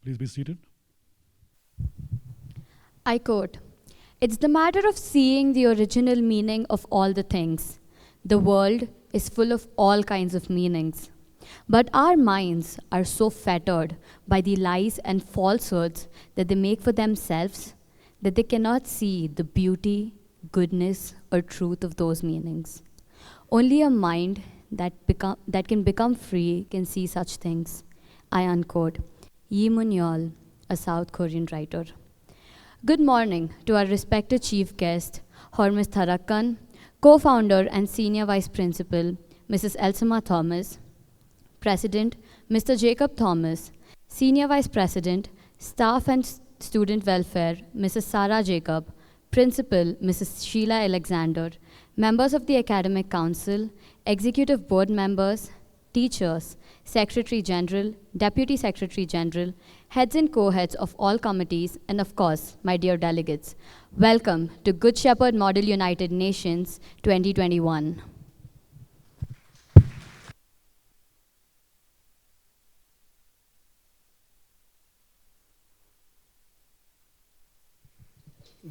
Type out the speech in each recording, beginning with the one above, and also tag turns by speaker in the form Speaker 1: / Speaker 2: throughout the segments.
Speaker 1: Please be seated.
Speaker 2: I quote, "It's the matter of seeing the original meaning of all the things. The world is full of all kinds of meanings. But our minds are so fettered by the lies and falsehoods that they make for themselves that they cannot see the beauty, goodness, or truth of those meanings. Only a mind that can become free can see such things." I unquote. Lee Mun-yeol, a South Korean writer. Good morning to our respected chief guest, Ms. Thakkar, co-founder and senior vice principal, Mrs. Elsama Thomas, President, Mr. Jacob Thomas, Senior Vice President, Staff and Student Welfare, Mrs. Sarah Jacob, Principal, Mrs. Sheila Alexander, members of the Academic Council, Executive Board members, teachers, Secretary General, Deputy Secretary General, heads and co-heads of all committees, and of course, my dear delegates. Welcome to Good Shepherd Model United Nations 2021.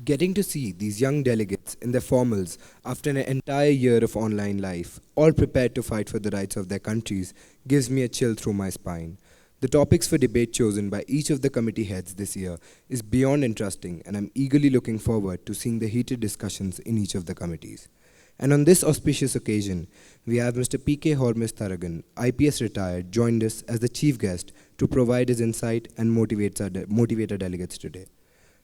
Speaker 3: Getting to see these young delegates in their formals after an entire year of online life, all prepared to fight for the rights of their countries, gives me a chill through my spine. The topics for debate chosen by each of the committee heads this year is beyond interesting, and I'm eagerly looking forward to seeing the heated discussions in each of the committees. And on this auspicious occasion, we have Mr. P.K. Hormis Tharagan, IPS retired, joined us as the chief guest to provide his insight and motivate our delegates today.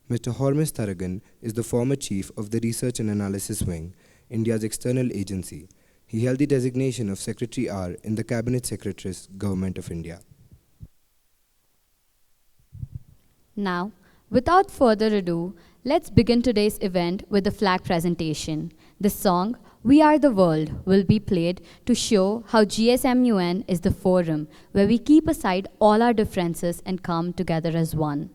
Speaker 3: Mr. Hormis Tharagan is the former chief of the Research and Analysis Wing, India's external agency. He held the designation of Secretary R in the Cabinet Secretary's Government of India.
Speaker 2: Now, without further ado, let's begin today's event with the flag presentation. The song, "We Are the World," will be played to show how GSMUN is the forum where we keep aside all our differences and come together as one.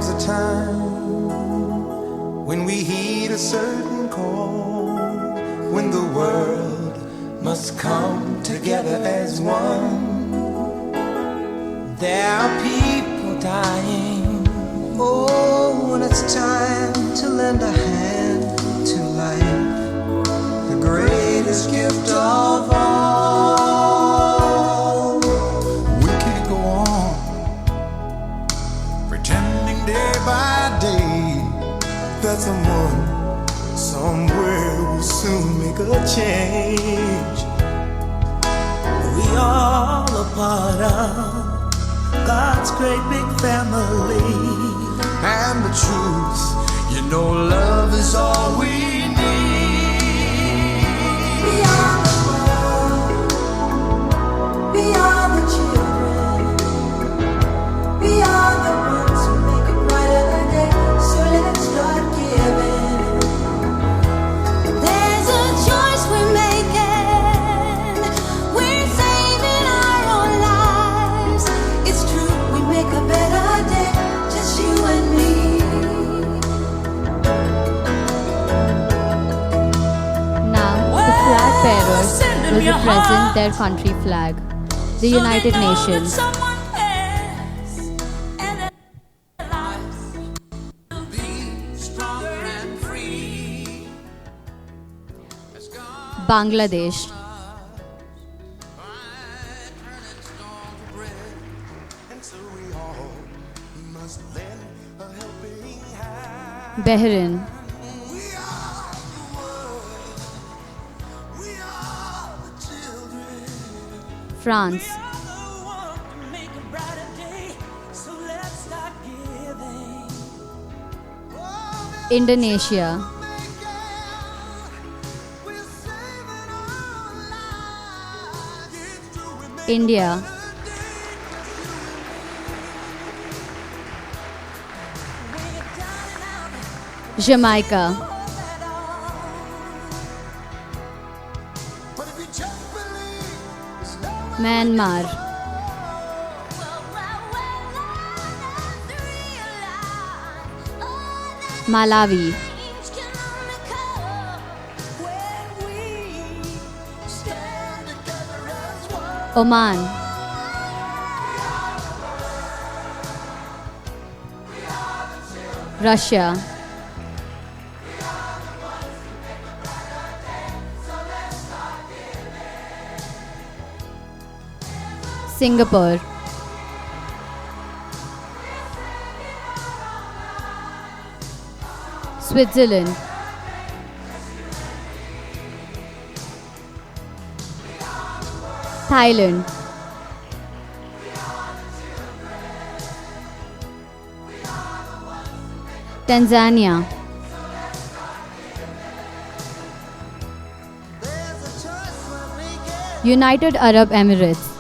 Speaker 4: A time when we heed a certain call, when the world must come together as one. There are people dying. Oh, when it's time to lend a hand to life, the greatest gift of all. We can't go on pretending day by day that someone somewhere will soon make a change. We all a part of God's great big family, and the truth, you know, love is all we need. Beyond the world, beyond the children, beyond the ones who make a brighter day. So let's start giving.
Speaker 5: There's a choice we're making. We're saving our own lives. It's true, we make a better day, just you and me.
Speaker 2: Now, the flag bearers will represent their country flag, the United Nations. Bangladesh, Bahrain, France, Indonesia, India, Jamaica, Myanmar, Malawi, Oman, Russia, Singapore, Switzerland, Thailand, Tanzania, United Arab Emirates,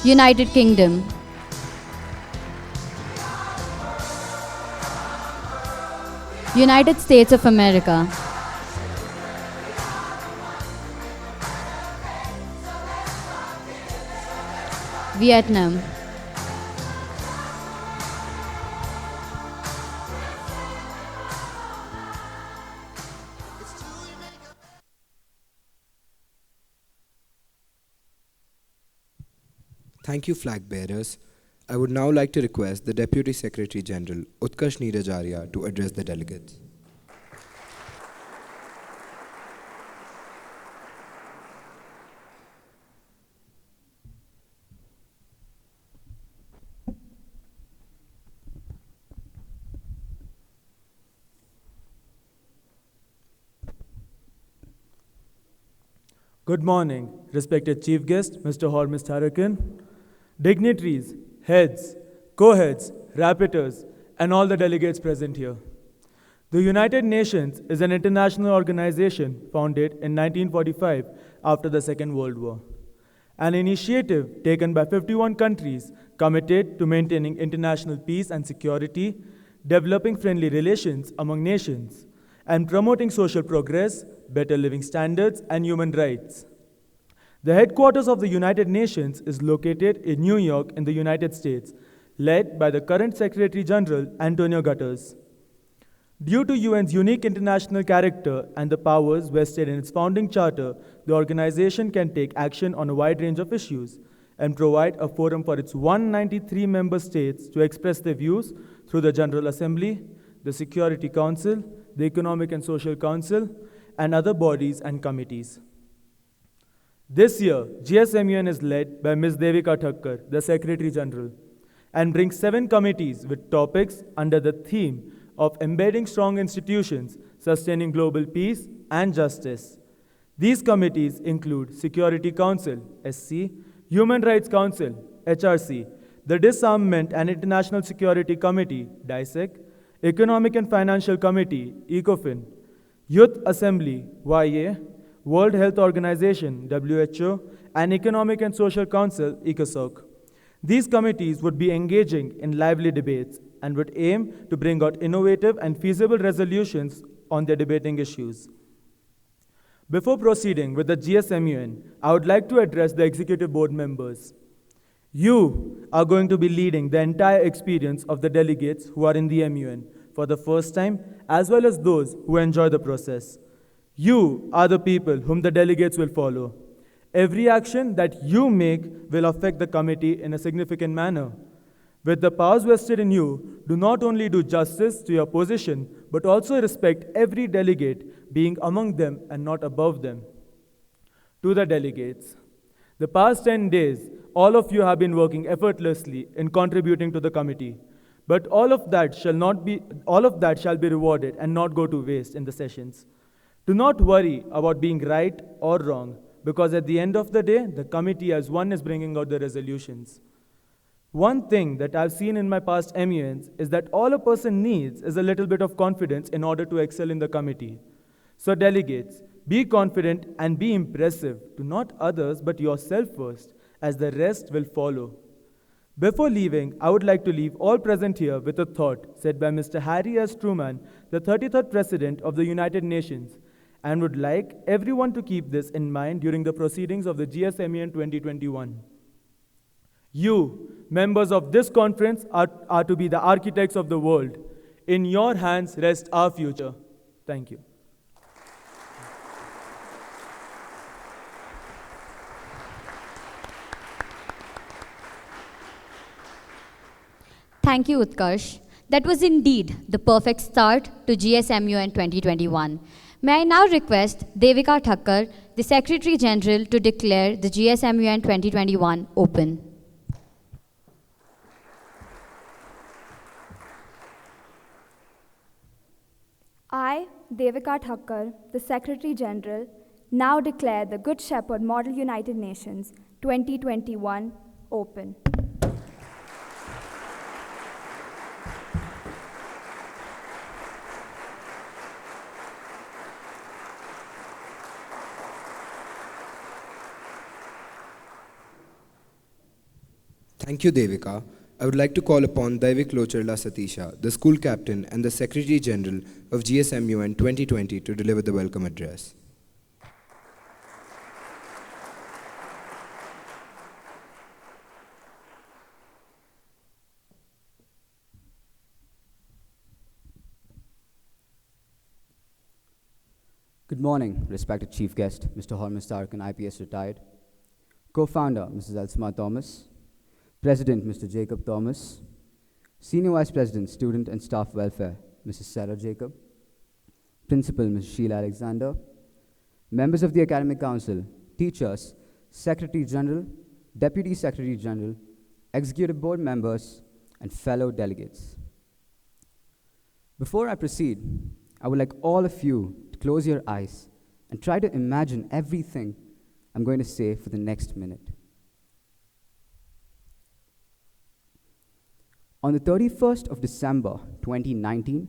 Speaker 2: United Kingdom, United States of America, Vietnam,
Speaker 3: Thank you, flag bearers. I would now like to request the Deputy Secretary General, Utkarsh Neeraj Arya, to address the delegates.
Speaker 1: Good morning, respected Chief Guest, Mr. Hormis Thakkar, dignitaries, heads, co-heads, rapporteurs, and all the delegates present here. The United Nations is an international organization founded in 1945 after the Second World War. An initiative taken by 51 countries committed to maintaining international peace and security, developing friendly relations among nations, and promoting social progress, better living standards, and human rights. The headquarters of the United Nations is located in New York in the United States, led by the current Secretary General, Antonio Guterres. Due to UN's unique international character and the powers vested in its founding charter, the organization can take action on a wide range of issues and provide a forum for its 193 member states to express their views through the General Assembly, the Security Council, the Economic and Social Council, and other bodies and committees. This year, GSMUN is led by Ms. Devikaa Thakkar, the Secretary General, and brings 7 committees with topics under the theme of embedding strong institutions, sustaining global peace and justice. These committees include Security Council, SC, Human Rights Council, HRC, the Disarmament and International Security Committee, DISEC, Economic and Financial Committee, ECOFIN, Youth Assembly, YA, World Health Organization, WHO, and Economic and Social Council, ECOSOC. These committees would be engaging in lively debates and would aim to bring out innovative and feasible resolutions on their debating issues. Before proceeding with the GSMUN, I would like to address the Executive Board members. You are going to be leading the entire experience of the delegates who are in the MUN for the first time, as well as those who enjoy the process. You are the people whom the delegates will follow. Every action that you make will affect the committee in a significant manner. With the powers vested in you, do not only do justice to your position, but also respect every delegate, being among them and not above them. To the delegates, the past 10 days, all of you have been working effortlessly in contributing to the committee. But all of that shall be rewarded and not go to waste in the sessions. Do not worry about being right or wrong, because at the end of the day, the committee as one is bringing out the resolutions. One thing that I've seen in my past MUNs is that all a person needs is a little bit of confidence in order to excel in the committee. So delegates, be confident and be impressive to not others but yourself first, as the rest will follow. Before leaving, I would like to leave all present here with a thought said by Mr. Harry S. Truman, the 33rd President of the United Nations, and would like everyone to keep this in mind during the proceedings of the GSMUN 2021. You, members of this conference, are to be the architects of the world. In your hands rests our future. Thank you.
Speaker 2: Thank you, Utkarsh. That was indeed the perfect start to GSMUN 2021. May I now request Devikaa Thakkar, the Secretary General, to declare the GSMUN 2021 open.
Speaker 6: I, Devikaa Thakkar, the Secretary General, now declare the Good Shepherd Model United Nations 2021 open.
Speaker 3: Thank you, Devika. I would like to call upon Daivik Locharla Satisha, the school captain and the Secretary General of GSMUN 2020 to deliver the welcome address.
Speaker 7: Good morning, respected Chief Guest, Mr. Hormus Thakkar, IPS retired, Co-founder, Mrs. Elsma Thomas, President, Mr. Jacob Thomas, Senior Vice President, Student and Staff Welfare, Mrs. Sarah Jacob, Principal, Mrs. Sheila Alexander, members of the Academic Council, teachers, Secretary General, Deputy Secretary General, Executive Board members, and fellow delegates. Before I proceed, I would like all of you to close your eyes and try to imagine everything I'm going to say for the next minute. On the 31st of December 2019,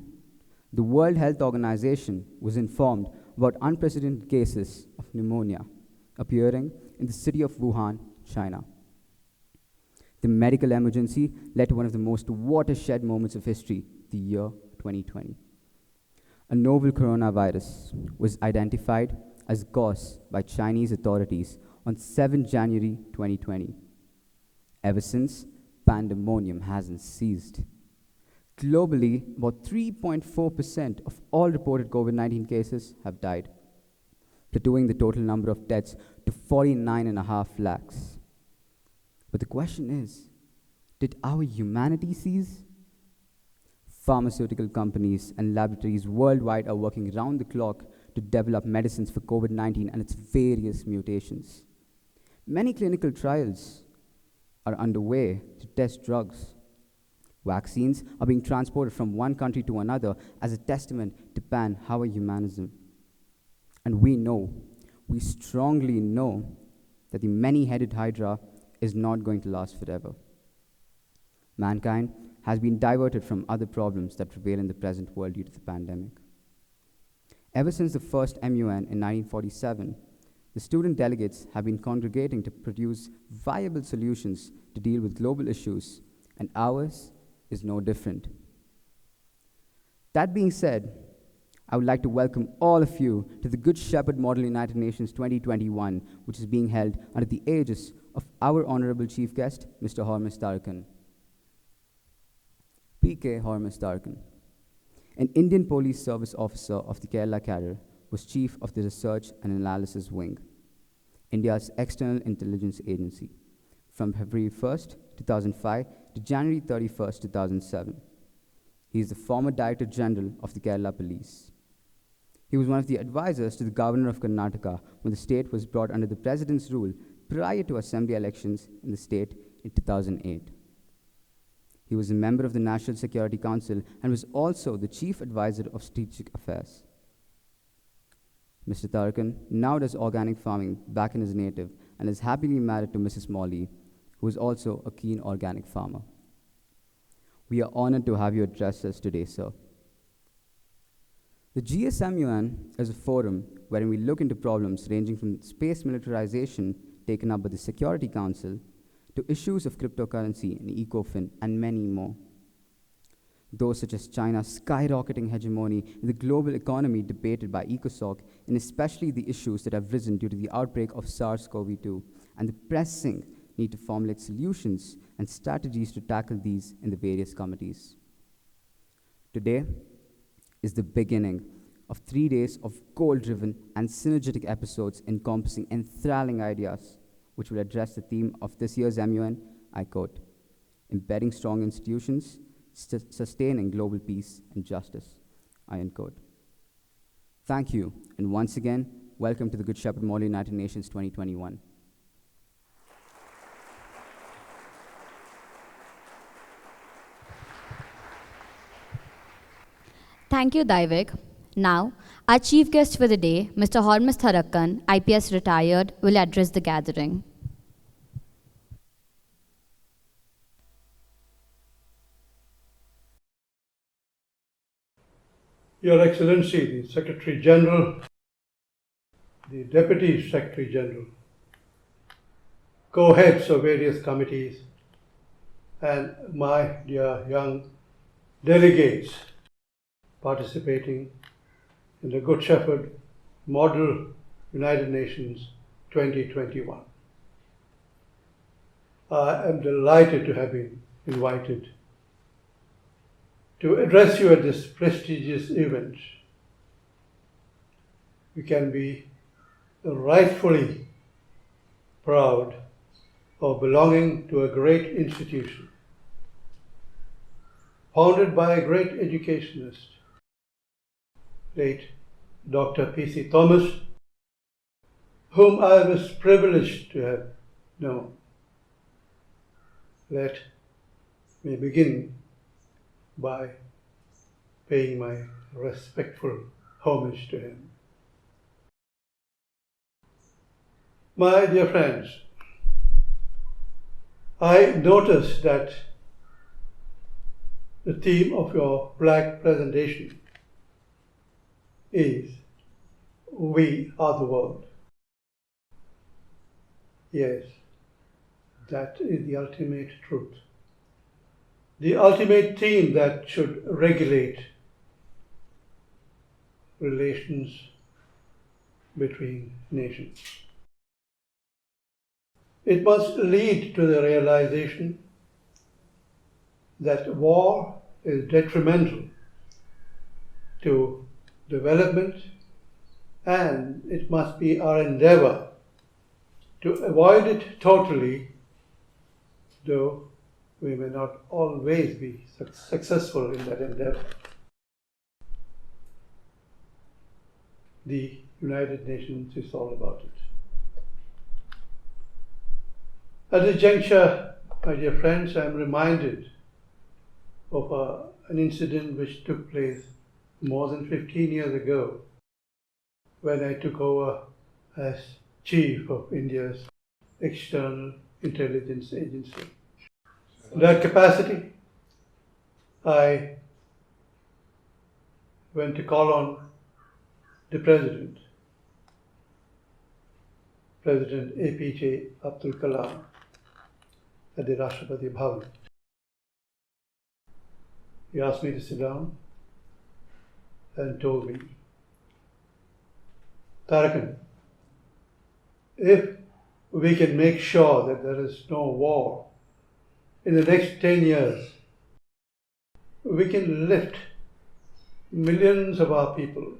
Speaker 7: the World Health Organization was informed about unprecedented cases of pneumonia appearing in the city of Wuhan, China. The medical emergency led to one of the most watershed moments of history, the year 2020. A novel coronavirus was identified as caused by Chinese authorities on 7 January 2020. Ever since, pandemonium hasn't ceased. Globally, about 3.4% of all reported COVID-19 cases have died, plateauing the total number of deaths to 49.5 lakhs. But the question is, did our humanity cease? Pharmaceutical companies and laboratories worldwide are working round the clock to develop medicines for COVID-19 and its various mutations. Many clinical trials are underway to test drugs. Vaccines are being transported from one country to another as a testament to pan-our humanism. And we strongly know that the many-headed hydra is not going to last forever. Mankind has been diverted from other problems that prevail in the present world due to the pandemic. Ever since the first MUN in 1947, the student delegates have been congregating to produce viable solutions to deal with global issues, and ours is no different. That being said, I would like to welcome all of you to the Good Shepherd Model United Nations 2021, which is being held under the aegis of our Honorable Chief Guest, Mr. Hormus Thakkar. P.K. Hormus Thakkar, an Indian Police Service officer of the Kerala Cadre, was chief of the Research and Analysis Wing, India's external intelligence agency, from February 1st, 2005 to January 31st, 2007. He is the former Director General of the Kerala Police. He was one of the advisors to the Governor of Karnataka when the state was brought under the President's rule prior to assembly elections in the state in 2008. He was a member of the National Security Council and was also the Chief Advisor of Strategic Affairs. Mr. Thakkar now does organic farming back in his native and is happily married to Mrs. Molly, who is also a keen organic farmer. We are honored to have you address us today, sir. The GSMUN is a forum wherein we look into problems ranging from space militarization taken up by the Security Council to issues of cryptocurrency and ECOFIN, and many more. Those such as China's skyrocketing hegemony in the global economy debated by ECOSOC, and especially the issues that have risen due to the outbreak of SARS-CoV-2 and the pressing need to formulate solutions and strategies to tackle these in the various committees. Today is the beginning of 3 days of goal-driven and synergetic episodes encompassing enthralling ideas, which will address the theme of this year's MUN, I quote, embedding strong institutions, sustaining global peace and justice, I end quote. Thank you, and once again, welcome to the Good Shepherd Model United Nations 2021.
Speaker 2: Thank you, Devikaa. Now, our chief guest for the day, Mr. Hormis Thakkar, IPS retired, will address the gathering.
Speaker 8: Your Excellency, the Secretary General, the Deputy Secretary General, co-heads of various committees, and my dear young delegates participating in the Good Shepherd Model United Nations 2021. I am delighted to have been invited to address you at this prestigious event. We can be rightfully proud of belonging to a great institution, founded by a great educationist, late Dr. P.C. Thomas, whom I was privileged to have known. Let me begin by paying my respectful homage to him. My dear friends, I noticed that the theme of your flag presentation is "We are the world." Yes, that is the ultimate truth. The ultimate theme that should regulate relations between nations. It must lead to the realization that war is detrimental to development, and it must be our endeavor to avoid it totally, though we may not always be successful in that endeavor. The United Nations is all about it. At this juncture, my dear friends, I am reminded of an incident which took place more than 15 years ago, when I took over as Chief of India's External Intelligence Agency. In that capacity, I went to call on the President APJ Abdul Kalam, at the Rashtrapati Bhavan. He asked me to sit down and told me, Thakkar, if we can make sure that there is no war in the next 10 years, we can lift millions of our people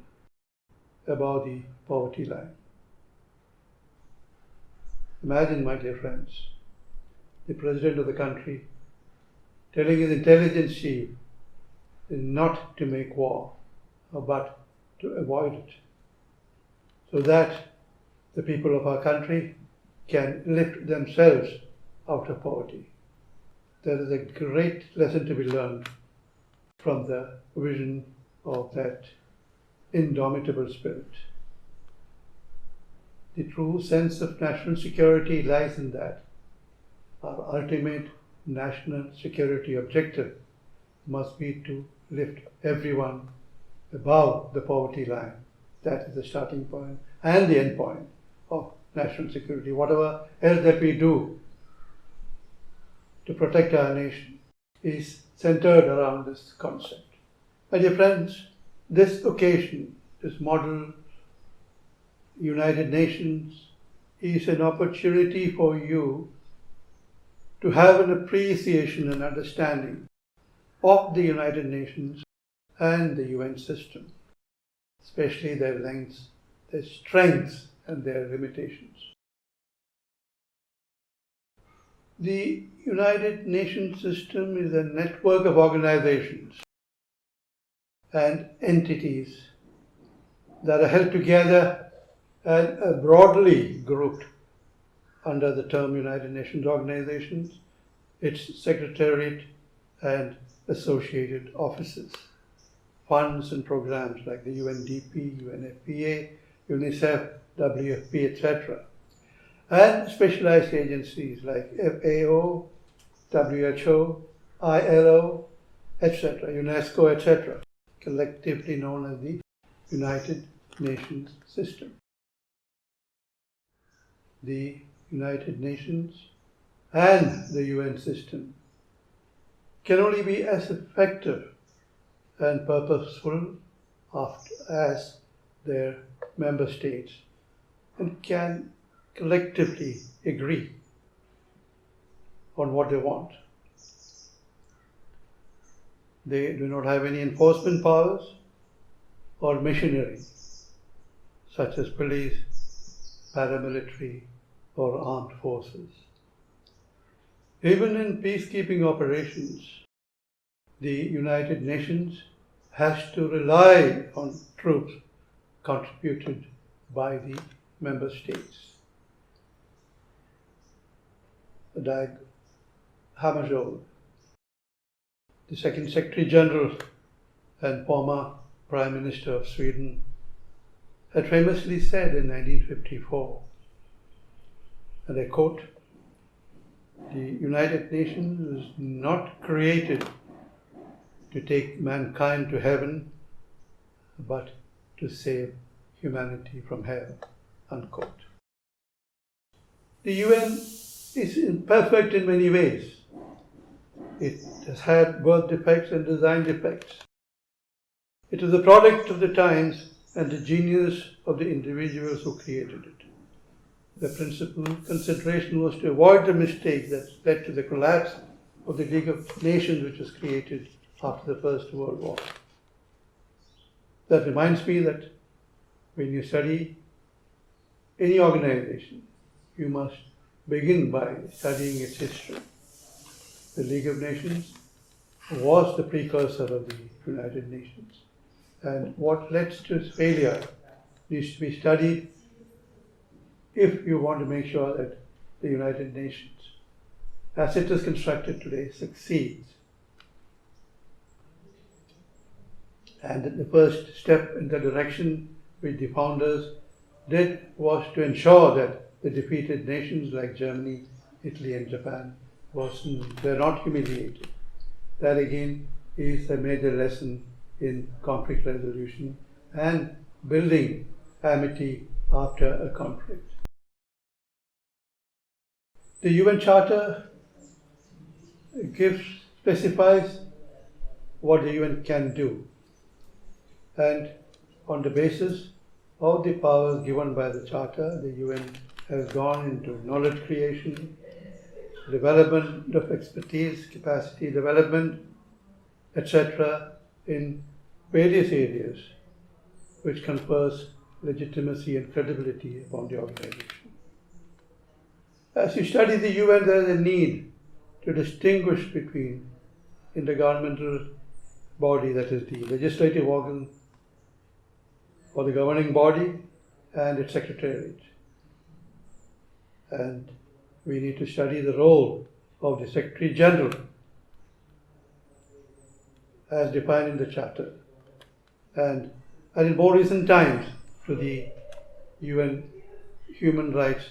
Speaker 8: above the poverty line. Imagine, my dear friends, the President of the country telling his intelligence chief not to make war, but to avoid it, so that the people of our country can lift themselves out of poverty. There is a great lesson to be learned from the vision of that indomitable spirit. The true sense of national security lies in that our ultimate national security objective must be to lift everyone above the poverty line. That is the starting point and the end point of national security. Whatever else that we do to protect our nation is centered around this concept. My dear friends, this occasion, this model United Nations, is an opportunity for you to have an appreciation and understanding of the United Nations and the UN system, especially their lengths, their strengths, and their limitations. The United Nations system is a network of organizations and entities that are held together and are broadly grouped under the term United Nations organizations, its secretariat and associated offices, funds and programs like the UNDP, UNFPA, UNICEF, WFP, etc., and specialized agencies like FAO, WHO, ILO, etc., UNESCO, etc., collectively known as the United Nations system. The United Nations and the UN system can only be as effective and purposeful as their member states and can collectively agree on what they want. They do not have any enforcement powers or machinery, such as police, paramilitary, or armed forces. Even in peacekeeping operations, the United Nations has to rely on troops contributed by the member states. Dag Hammarskjöld, the Second Secretary General and former Prime Minister of Sweden, had famously said in 1954, and I quote, "The United Nations is not created to take mankind to heaven, but to save humanity from hell," unquote. The UN is imperfect in many ways. It has had birth defects and design defects. It is a product of the times and the genius of the individuals who created it. The principal consideration was to avoid the mistake that led to the collapse of the League of Nations, which was created after the First World War. That reminds me that when you study any organization, you must begin by studying its history. The League of Nations was the precursor of the United Nations, and what led to its failure needs to be studied if you want to make sure that the United Nations, as it is constructed today, succeeds. And the first step in the direction which the founders did was to ensure that the defeated nations like Germany, Italy, and Japan were not humiliated. That again is a major lesson in conflict resolution and building amity after a conflict. The UN Charter specifies what the UN can do, and on the basis of the powers given by the Charter, the UN has gone into knowledge creation, development of expertise, capacity development, etc., in various areas, which confers legitimacy and credibility upon the organization. As you study the UN, there is a need to distinguish between intergovernmental body, that is the legislative organ or the governing body, and its secretariat. And we need to study the role of the Secretary General as defined in the Charter, and in more recent times to the UN Human Rights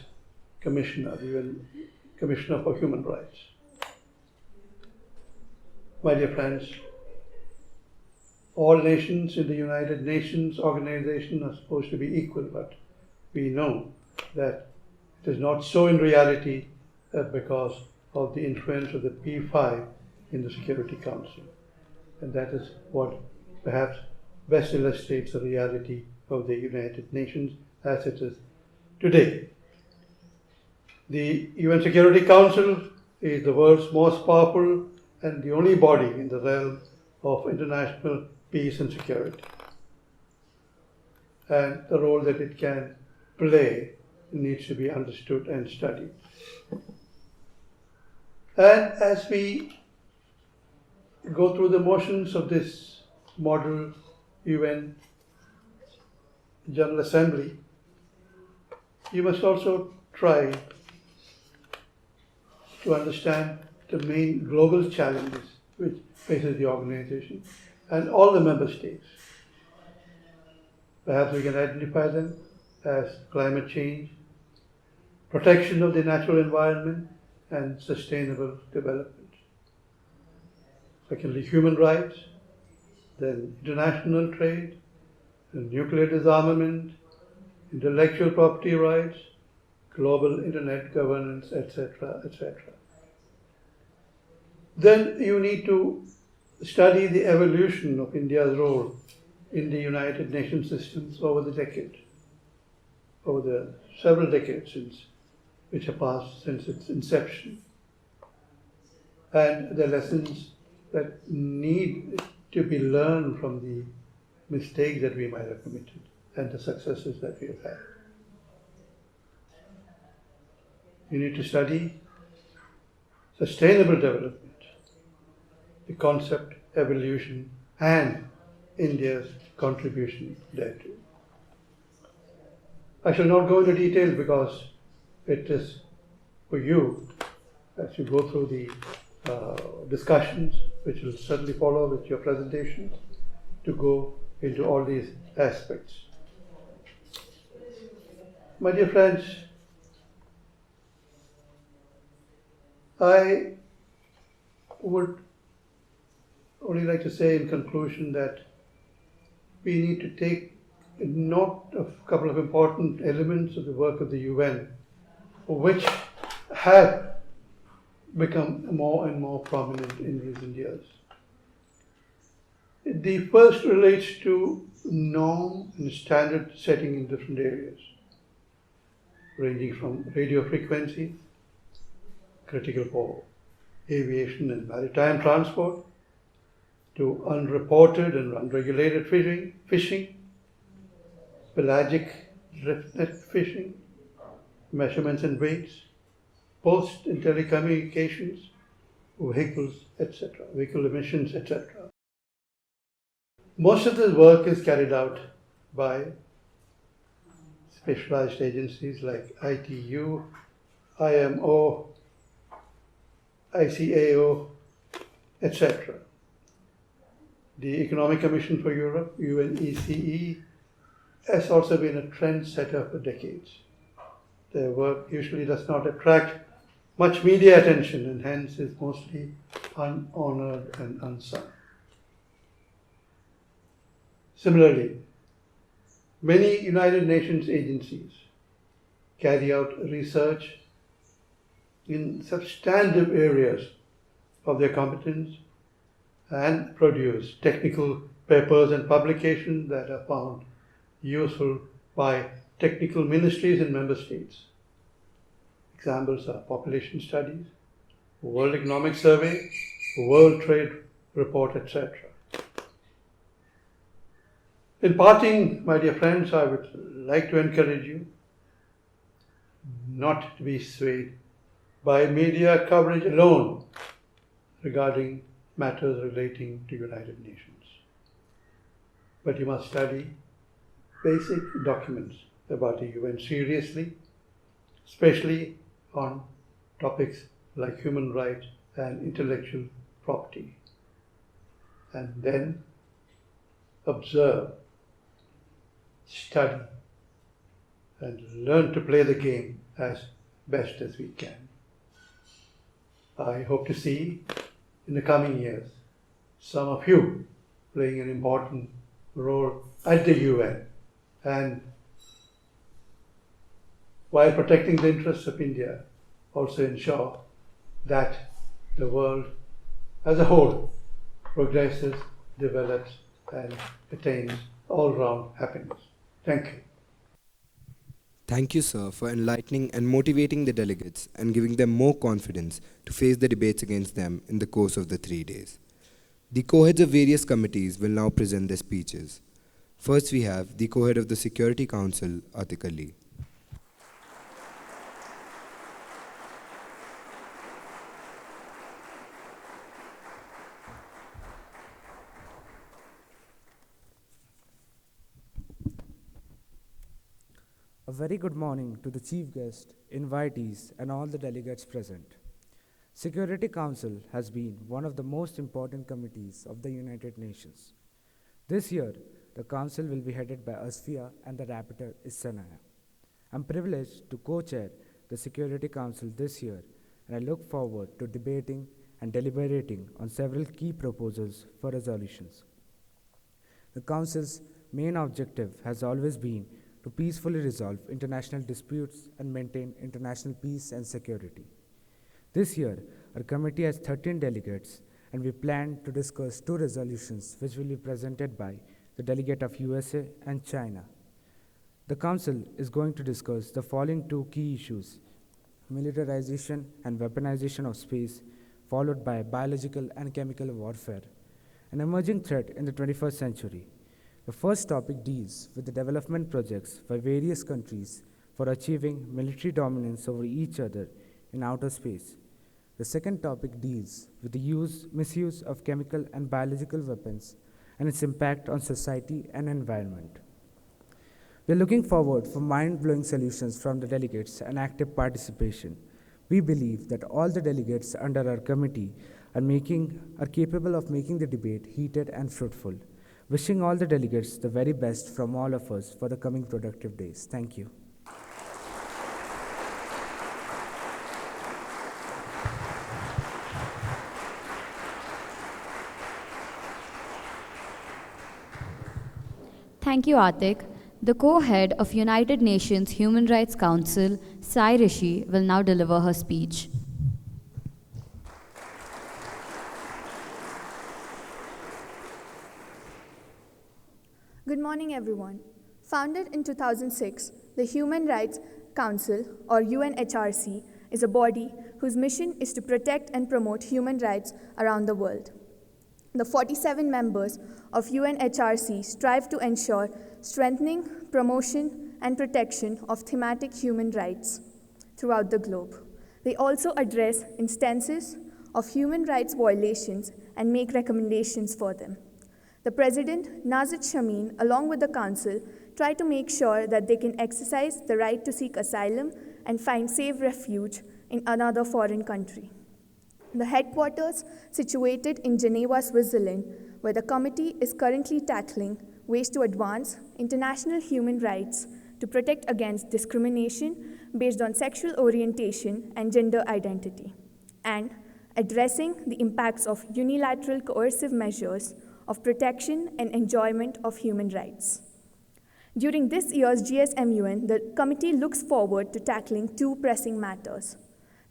Speaker 8: Commissioner, the UN Commissioner for Human Rights. My dear friends, all nations in the United Nations organization are supposed to be equal, but we know that it is not so in reality because of the influence of the P5 in the Security Council. And that is what perhaps best illustrates the reality of the United Nations as it is today. The UN Security Council is the world's most powerful and the only body in the realm of international peace and security. And the role that it can play needs to be understood and studied. And as we go through the motions of this model UN General Assembly, you must also try to understand the main global challenges which faces the organization and all the member states. Perhaps we can identify them as climate change, protection of the natural environment, and sustainable development. Secondly, human rights, then international trade, and nuclear disarmament, intellectual property rights, global internet governance, etc., etc. Then you need to study the evolution of India's role in the United Nations systems over the decades, over the several decades which have passed since its inception, and the lessons that need to be learned from the mistakes that we might have committed and the successes that we have had. You need to study sustainable development, the concept, evolution, and India's contribution thereto. I shall not go into detail because it is for you, as you go through the discussions, which will certainly follow with your presentations, to go into all these aspects. My dear friends, I would only like to say in conclusion that we need to take note of a couple of important elements of the work of the UN, which have become more and more prominent in recent years. The first relates to norm and standard setting in different areas, ranging from radio frequencies, critical for aviation and maritime transport, to unreported and unregulated fishing, pelagic drift net fishing, measurements and weights, post and telecommunications, vehicles, etc., vehicle emissions, etc. Most of this work is carried out by specialized agencies like ITU, IMO, ICAO, etc. The Economic Commission for Europe, UNECE, has also been a trendsetter for decades. Their work usually does not attract much media attention and hence is mostly unhonored and unsung. Similarly, many United Nations agencies carry out research in substantive areas of their competence and produce technical papers and publications that are found useful by technical ministries in member states. Examples are population studies, World Economic Survey, World Trade Report, etc. In parting, my dear friends, I would like to encourage you not to be swayed by media coverage alone regarding matters relating to United Nations. But you must study basic documents about the UN seriously, especially on topics like human rights and intellectual property. And then observe, study, and learn to play the game as best as we can. I hope to see in the coming years some of you playing an important role at the UN and while protecting the interests of India, also ensure that the world as a whole progresses, develops, and attains all-round happiness. Thank you.
Speaker 3: Thank you, sir, for enlightening and motivating the delegates and giving them more confidence to face the debates against them in the course of the 3 days. The co-heads of various committees will now present their speeches. First, we have the co-head of the Security Council, Atiq Ali.
Speaker 9: A very good morning to the chief guest, invitees, and all the delegates present. Security Council has been one of the most important committees of the United Nations. This year, the council will be headed by Asfia and the rapporteur is Sanaya. I'm privileged to co-chair the Security Council this year, and I look forward to debating and deliberating on several key proposals for resolutions. The council's main objective has always been to peacefully resolve international disputes and maintain international peace and security. This year, our committee has 13 delegates, and we plan to discuss 2 resolutions which will be presented by the delegate of USA and China. The Council is going to discuss the following 2 key issues: militarization and weaponization of space, followed by biological and chemical warfare, an emerging threat in the 21st century. The first topic deals with the development projects by various countries for achieving military dominance over each other in outer space. The second topic deals with the misuse of chemical and biological weapons and its impact on society and environment. We are looking forward for mind-blowing solutions from the delegates and active participation. We believe that all the delegates under our committee are capable of making the debate heated and fruitful. Wishing all the delegates the very best from all of us for the coming productive days. Thank you.
Speaker 2: Thank you, Atiq. The co-head of United Nations Human Rights Council, Sai Rishi, will now deliver her speech.
Speaker 6: Good morning, everyone. Founded in 2006, the Human Rights Council, or UNHRC, is a body whose mission is to protect and promote human rights around the world. The 47 members of UNHRC strive to ensure strengthening, promotion, and protection of thematic human rights throughout the globe. They also address instances of human rights violations and make recommendations for them. The President, Nazit Shamin, along with the Council, try to make sure that they can exercise the right to seek asylum and find safe refuge in another foreign country. The headquarters situated in Geneva, Switzerland, where the committee is currently tackling ways to advance international human rights to protect against discrimination based on sexual orientation and gender identity, and addressing the impacts of unilateral coercive measures of protection and enjoyment of human rights. During this year's GSMUN, the committee looks forward to tackling 2 pressing matters: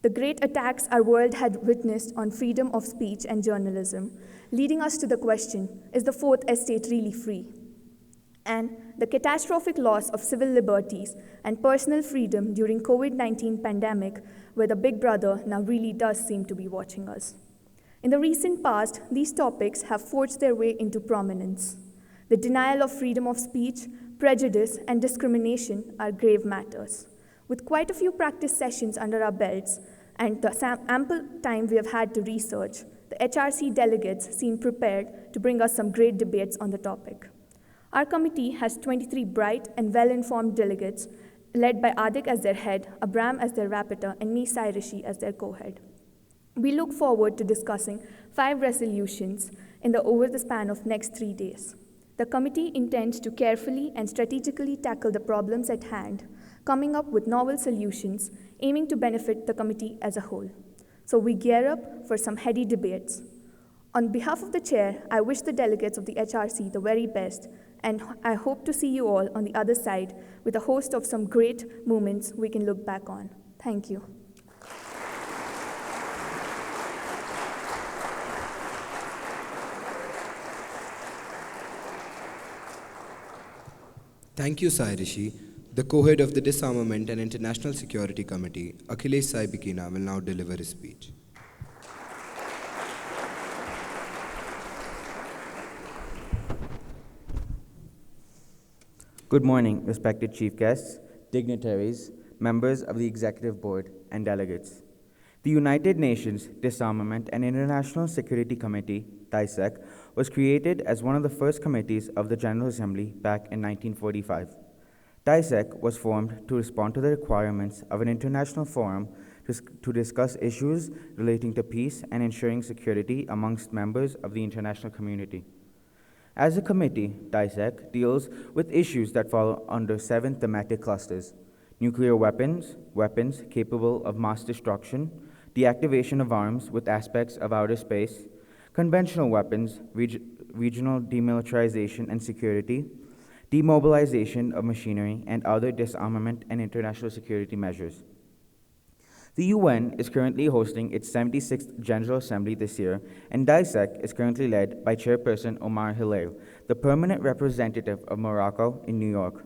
Speaker 6: the great attacks our world had witnessed on freedom of speech and journalism, leading us to the question, is the Fourth Estate really free? And the catastrophic loss of civil liberties and personal freedom during COVID-19 pandemic, where the Big Brother now really does seem to be watching us. In the recent past, these topics have forged their way into prominence. The denial of freedom of speech, prejudice, and discrimination are grave matters. With quite a few practice sessions under our belts and the ample time we have had to research, the HRC delegates seem prepared to bring us some great debates on the topic. Our committee has 23 bright and well-informed delegates, led by Adik as their head, Abram as their rapporteur, and me, Sai Rishi, as their co-head. We look forward to discussing 5 resolutions over the span of next 3 days. The committee intends to carefully and strategically tackle the problems at hand, coming up with novel solutions, aiming to benefit the committee as a whole. So we gear up for some heady debates. On behalf of the chair, I wish the delegates of the HRC the very best, and I hope to see you all on the other side with a host of some great moments we can look back on. Thank you.
Speaker 3: Thank you, Sai Rishi. The co-head of the Disarmament and International Security Committee, Akhilesh Sai Bikina, will now deliver his speech.
Speaker 10: Good morning, respected chief guests, dignitaries, members of the Executive Board, and delegates. The United Nations Disarmament and International Security Committee, DISEC, was created as one of the first committees of the General Assembly back in 1945. DISEC was formed to respond to the requirements of an international forum to discuss issues relating to peace and ensuring security amongst members of the international community. As a committee, DISEC deals with issues that fall under 7 thematic clusters: nuclear weapons, weapons capable of mass destruction, deactivation of arms with aspects of outer space, conventional weapons, regional demilitarization and security, demobilization of machinery, and other disarmament and international security measures. The UN is currently hosting its 76th General Assembly this year, and DISEC is currently led by Chairperson Omar Hillel, the permanent representative of Morocco in New York.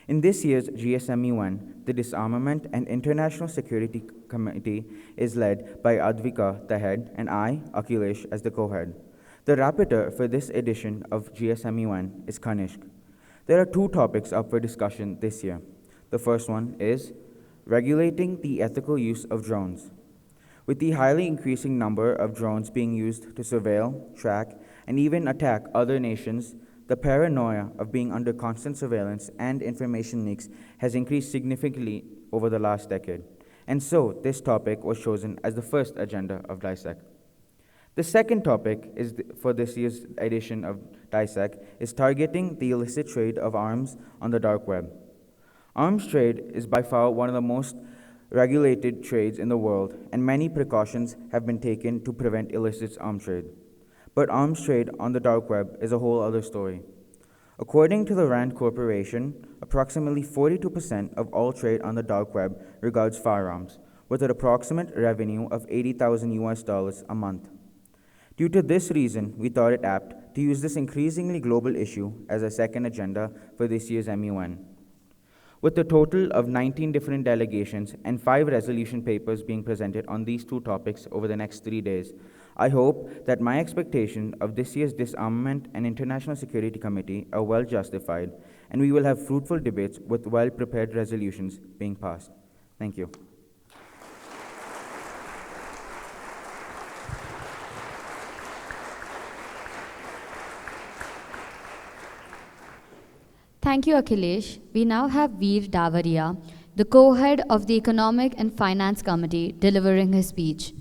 Speaker 10: In this year's GSMUN, the Disarmament and International Security Committee is led by Devikaa, the head, and I, Akhilesh, as the co-head. The rapporteur for this edition of GSMUN is Kanishk. There are 2 topics up for discussion this year. The first one is regulating the ethical use of drones. With the highly increasing number of drones being used to surveil, track, and even attack other nations, the paranoia of being under constant surveillance and information leaks has increased significantly over the last decade. And so, this topic was chosen as the first agenda of DISEC. The second topic for this year's edition of DISEC is targeting the illicit trade of arms on the dark web. Arms trade is by far one of the most regulated trades in the world, and many precautions have been taken to prevent illicit arms trade. But arms trade on the dark web is a whole other story. According to the RAND Corporation, approximately 42% of all trade on the dark web regards firearms, with an approximate revenue of $80,000 a month. Due to this reason, we thought it apt to use this increasingly global issue as a second agenda for this year's MUN. With a total of 19 different delegations and 5 resolution papers being presented on these 2 topics over the next 3 days, I hope that my expectation of this year's Disarmament and International Security Committee are well justified, and we will have fruitful debates with well-prepared resolutions being passed. Thank you.
Speaker 2: Thank you, Akhilesh. We now have Veer Davaria, the co-head of the Economic and Finance Committee, delivering his speech.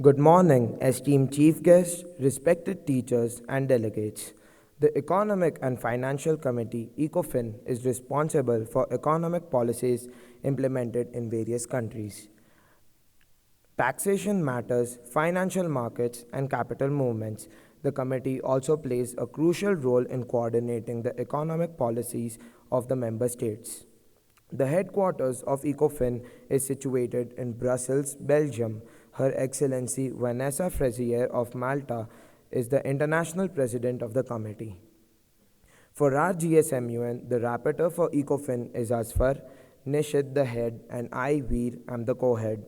Speaker 9: Good morning, esteemed chief guests, respected teachers, and delegates. The Economic and Financial Committee, ECOFIN, is responsible for economic policies implemented in various countries. Taxation matters, financial markets, and capital movements. The committee also plays a crucial role in coordinating the economic policies of the member states. The headquarters of ECOFIN is situated in Brussels, Belgium. Her Excellency Vanessa Frazier of Malta is the international president of the committee. For our GSMUN, the rapporteur for ECOFIN is Asfar, Nishit the head, and I, Veer, am the co-head.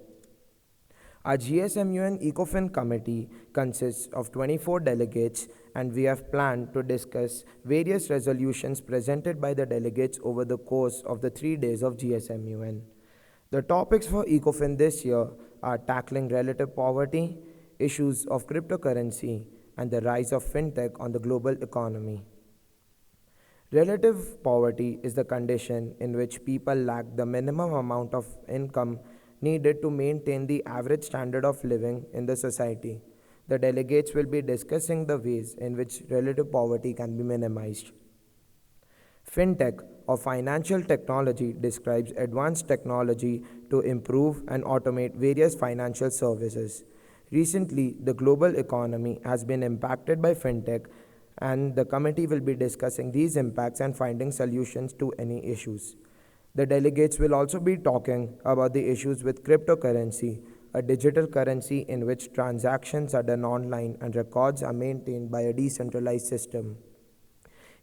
Speaker 9: Our GSMUN ECOFIN committee consists of 24 delegates, and we have planned to discuss various resolutions presented by the delegates over the course of the 3 days of GSMUN. The topics for ECOFIN this year are tackling relative poverty, issues of cryptocurrency, and the rise of fintech on the global economy. Relative poverty is the condition in which people lack the minimum amount of income needed to maintain the average standard of living in the society. The delegates will be discussing the ways in which relative poverty can be minimized. Fintech, or financial technology, describes advanced technology to improve and automate various financial services. Recently, the global economy has been impacted by fintech, and the committee will be discussing these impacts and finding solutions to any issues. The delegates will also be talking about the issues with cryptocurrency,
Speaker 11: a digital currency in which transactions are done online and records are maintained by a decentralized system.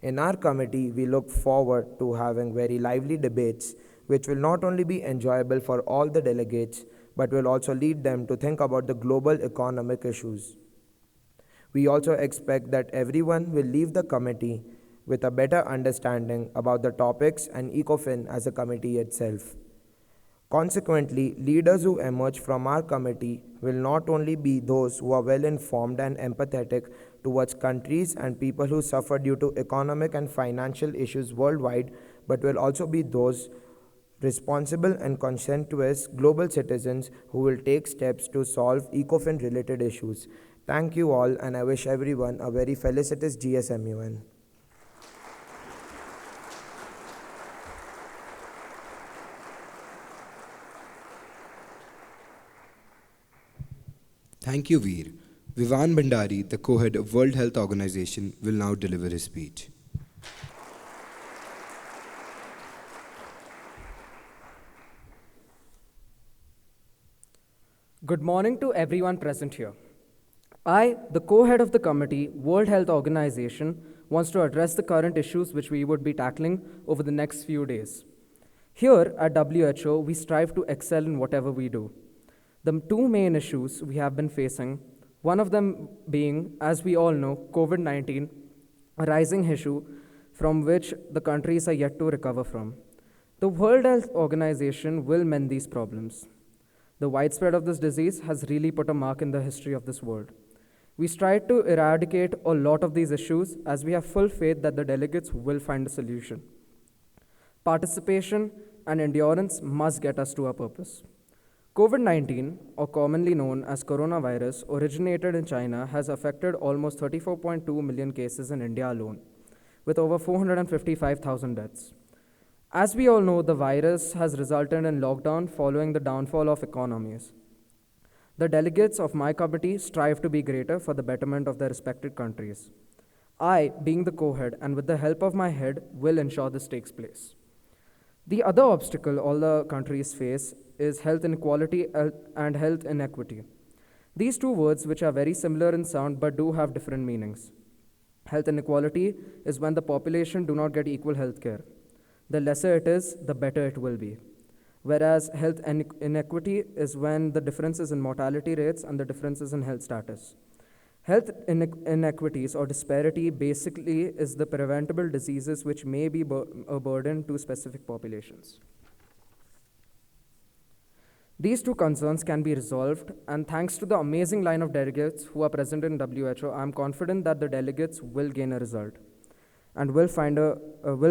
Speaker 11: In our committee, we look forward to having very lively debates, which will not only be enjoyable for all the delegates, but will also lead them to think about the global economic issues. We also expect that everyone will leave the committee with a better understanding about the topics and ECOFIN as a committee itself. Consequently, leaders who emerge from our committee will not only be those who are well informed and empathetic towards countries and people who suffer due to economic and financial issues worldwide, but will also be those responsible and conscientious global citizens who will take steps to solve ECOFIN related issues. Thank you all, and I wish everyone a very felicitous GSMUN.
Speaker 3: Thank you, Veer. Vivan Bhandari, the co-head of World Health Organization, will now deliver his speech.
Speaker 12: Good morning to everyone present here. I, the co-head of the committee, World Health Organization, wants to address the current issues which we would be tackling over the next few days. Here at WHO, we strive to excel in whatever we do. The two main issues we have been facing, one of them being, as we all know, COVID-19, a rising issue from which the countries are yet to recover from. The World Health Organization will mend these problems. The widespread of this disease has really put a mark in the history of this world. We strive to eradicate a lot of these issues as we have full faith that the delegates will find a solution. Participation and endurance must get us to our purpose. COVID-19, or commonly known as coronavirus, originated in China, has affected almost 34.2 million cases in India alone, with over 455,000 deaths. As we all know, the virus has resulted in lockdown following the downfall of economies. The delegates of my committee strive to be greater for the betterment of their respected countries. I, being the co-head, and with the help of my head, will ensure this takes place. The other obstacle all the countries face is health inequality and health inequity. These two words, which are very similar in sound but do have different meanings. Health inequality is when the population do not get equal health care. The lesser it is, the better it will be. Whereas health inequity is when the differences in mortality rates and the differences in health status. Health inequities or disparity basically is the preventable diseases which may be a burden to specific populations. These two concerns can be resolved, and thanks to the amazing line of delegates who are present in WHO, I am confident that the delegates will gain a result and will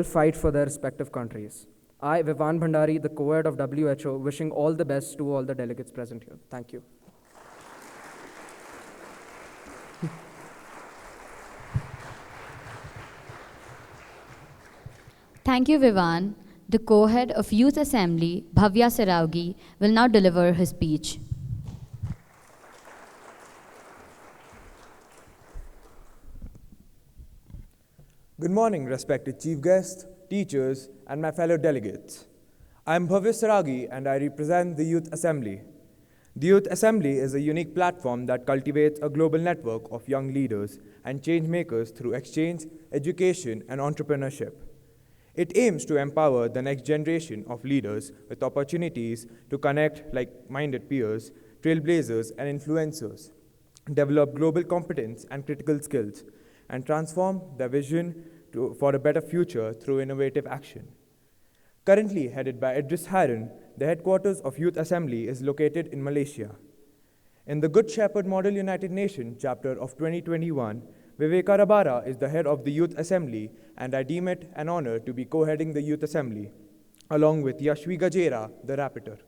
Speaker 12: fight for their respective countries. I, Vivan Bhandari, the co-head of WHO, wishing all the best to all the delegates present here. Thank you.
Speaker 2: Thank you, Vivan. The co-head of Youth Assembly, Bhavya Seraugi, will now deliver his speech.
Speaker 13: Good morning, respected chief guests, teachers, and my fellow delegates. I am Bhavya Seraugi, and I represent the Youth Assembly. The Youth Assembly is a unique platform that cultivates a global network of young leaders and change makers through exchange, education, and entrepreneurship. It aims to empower the next generation of leaders with opportunities to connect like-minded peers, trailblazers, and influencers, develop global competence and critical skills, and transform their vision for a better future through innovative action. Currently headed by Idris Harun, the headquarters of Youth Assembly is located in Malaysia. In the Good Shepherd Model United Nations chapter of 2021, Devikaa Rabara is the head of the Youth Assembly, and I deem it an honor to be co-heading the Youth Assembly, along with Yashvi Gajera, the rapporteur.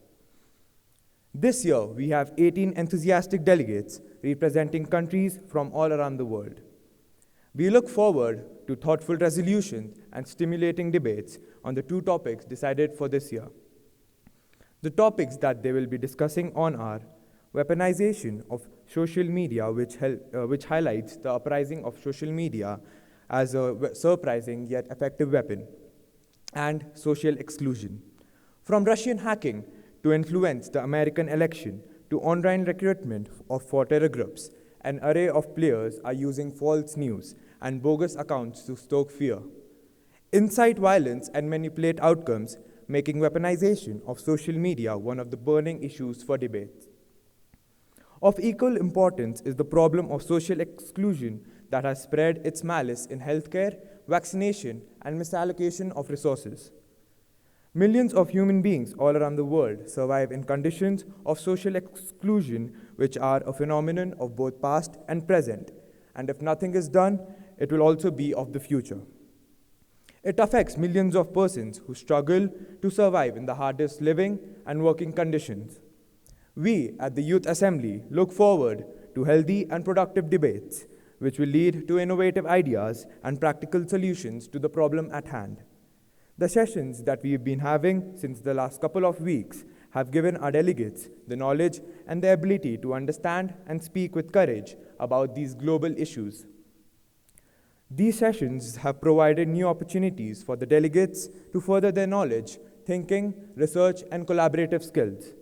Speaker 13: This year, we have 18 enthusiastic delegates representing countries from all around the world. We look forward to thoughtful resolutions and stimulating debates on the two topics decided for this year. The topics that they will be discussing on are weaponization of social media, which highlights the uprising of social media as a surprising yet effective weapon, and social exclusion. From Russian hacking to influence the American election to online recruitment for terror groups, an array of players are using false news and bogus accounts to stoke fear, incite violence and manipulate outcomes, making weaponization of social media one of the burning issues for debate. Of equal importance is the problem of social exclusion that has spread its malice in healthcare, vaccination, and misallocation of resources. Millions of human beings all around the world survive in conditions of social exclusion, which are a phenomenon of both past and present, and if nothing is done, it will also be of the future. It affects millions of persons who struggle to survive in the hardest living and working conditions. We at the Youth Assembly look forward to healthy and productive debates, which will lead to innovative ideas and practical solutions to the problem at hand. The sessions that we've been having since the last couple of weeks have given our delegates the knowledge and the ability to understand and speak with courage about these global issues. These sessions have provided new opportunities for the delegates to further their knowledge, thinking, research, and collaborative skills.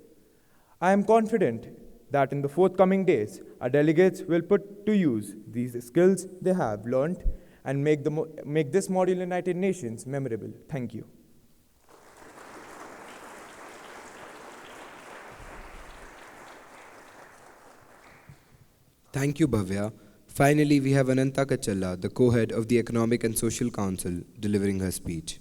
Speaker 13: I am confident that in the forthcoming days, our delegates will put to use these skills they have learned and make this Model United Nations memorable. Thank you.
Speaker 3: Thank you, Bhavya. Finally, we have Ananta Kachalla, the co-head of the Economic and Social Council, delivering her speech.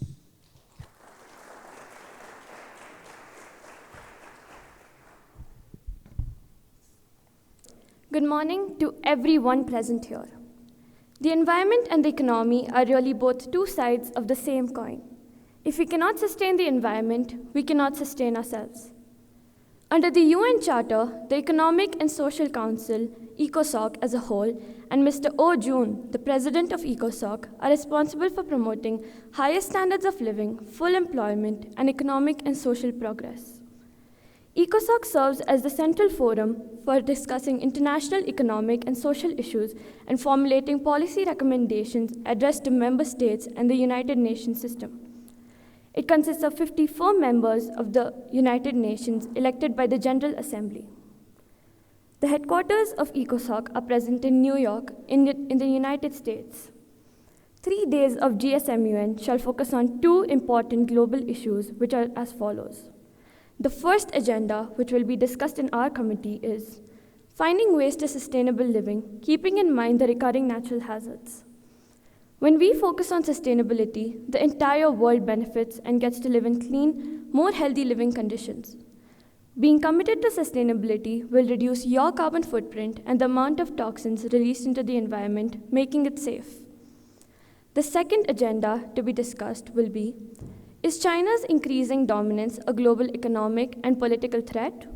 Speaker 14: Good morning to everyone present here. The environment and the economy are really both two sides of the same coin. If we cannot sustain the environment, we cannot sustain ourselves. Under the UN Charter, the Economic and Social Council, ECOSOC as a whole, and Mr. O. June, the president of ECOSOC, are responsible for promoting higher standards of living, full employment, and economic and social progress. ECOSOC serves as the central forum for discussing international economic and social issues and formulating policy recommendations addressed to member states and the United Nations system. It consists of 54 members of the United Nations elected by the General Assembly. The headquarters of ECOSOC are present in New York, in the United States. 3 days of GSMUN shall focus on two important global issues, which are as follows. The first agenda, which will be discussed in our committee, is finding ways to sustainable living, keeping in mind the recurring natural hazards. When we focus on sustainability, the entire world benefits and gets to live in clean, more healthy living conditions. Being committed to sustainability will reduce your carbon footprint and the amount of toxins released into the environment, making it safe. The second agenda to be discussed will be, is China's increasing dominance a global economic and political threat?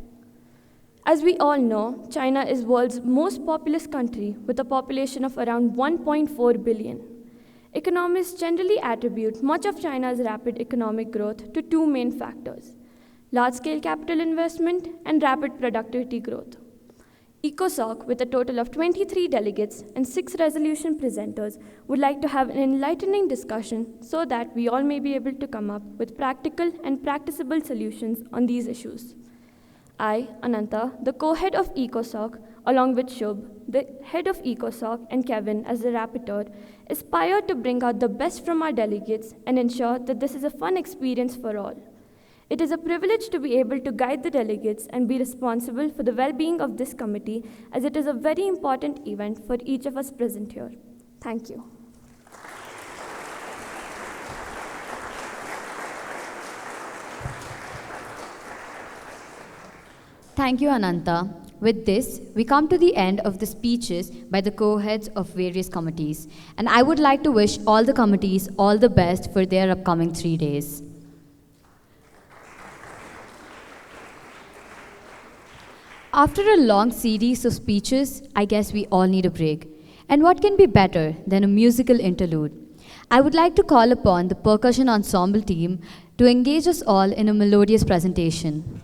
Speaker 14: As we all know, China is the world's most populous country with a population of around 1.4 billion. Economists generally attribute much of China's rapid economic growth to two main factors: large-scale capital investment and rapid productivity growth. ECOSOC, with a total of 23 delegates and 6 resolution presenters, would like to have an enlightening discussion so that we all may be able to come up with practical and practicable solutions on these issues. I, Ananta, the co-head of ECOSOC, along with Shubh, the head of ECOSOC, and Kevin as the rapporteur, aspire to bring out the best from our delegates and ensure that this is a fun experience for all. It is a privilege to be able to guide the delegates and be responsible for the well-being of this committee, as it is a very important event for each of us present here. Thank you.
Speaker 2: Thank you, Ananta. With this, we come to the end of the speeches by the co-heads of various committees, and I would like to wish all the committees all the best for their upcoming 3 days. After a long series of speeches, I guess we all need a break. And what can be better than a musical interlude? I would like to call upon the percussion ensemble team to engage us all in a melodious presentation.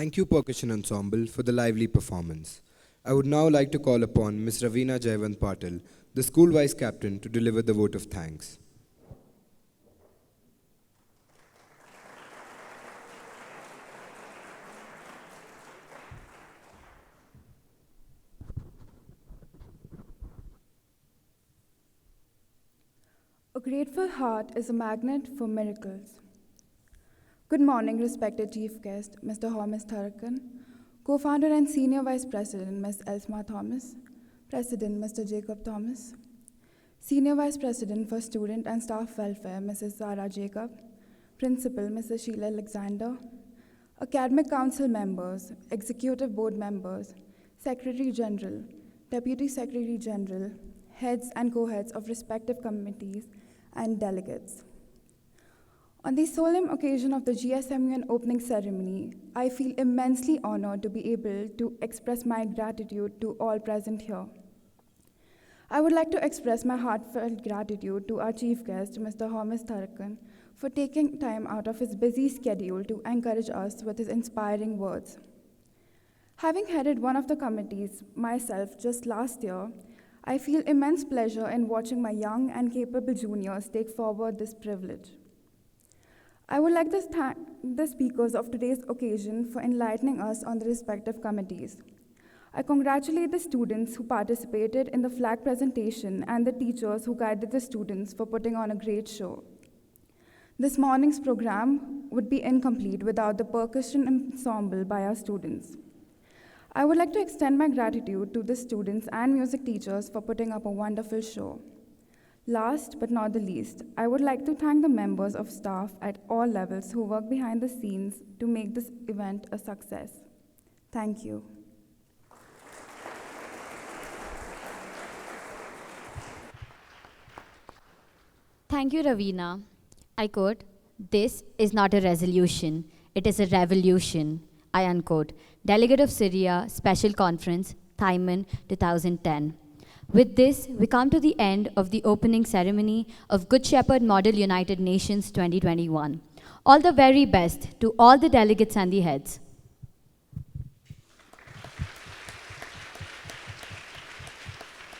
Speaker 3: Thank you, Percussion Ensemble, for the lively performance. I would now like to call upon Ms. Ravina Jayavant Patil, the school vice captain, to deliver the vote of thanks.
Speaker 15: A grateful heart is a magnet for miracles. Good morning, respected Chief Guest, Mr. Hormis Thakkar, Co-founder and Senior Vice President, Ms. Elsma Thomas, President, Mr. Jacob Thomas, Senior Vice President for Student and Staff Welfare, Mrs. Zara Jacob, Principal, Mrs. Sheila Alexander, Academic Council members, Executive Board members, Secretary General, Deputy Secretary General, heads and co-heads of respective committees, and delegates. On the solemn occasion of the GSMUN opening ceremony, I feel immensely honored to be able to express my gratitude to all present here. I would like to express my heartfelt gratitude to our chief guest, Mr. Hormis Thakkar, for taking time out of his busy schedule to encourage us with his inspiring words. Having headed one of the committees myself just last year, I feel immense pleasure in watching my young and capable juniors take forward this privilege. I would like to thank the speakers of today's occasion for enlightening us on the respective committees. I congratulate the students who participated in the flag presentation and the teachers who guided the students for putting on a great show. This morning's program would be incomplete without the percussion ensemble by our students. I would like to extend my gratitude to the students and music teachers for putting up a wonderful show. Last but not the least, I would like to thank the members of staff at all levels who work behind the scenes to make this event a success. Thank you.
Speaker 2: Thank you, Ravina. I quote, "This is not a resolution, it is a revolution," I unquote. Delegate of Syria Special Conference, Thailand 2010. With this, we come to the end of the opening ceremony of Good Shepherd Model United Nations 2021. All the very best to all the delegates and the heads.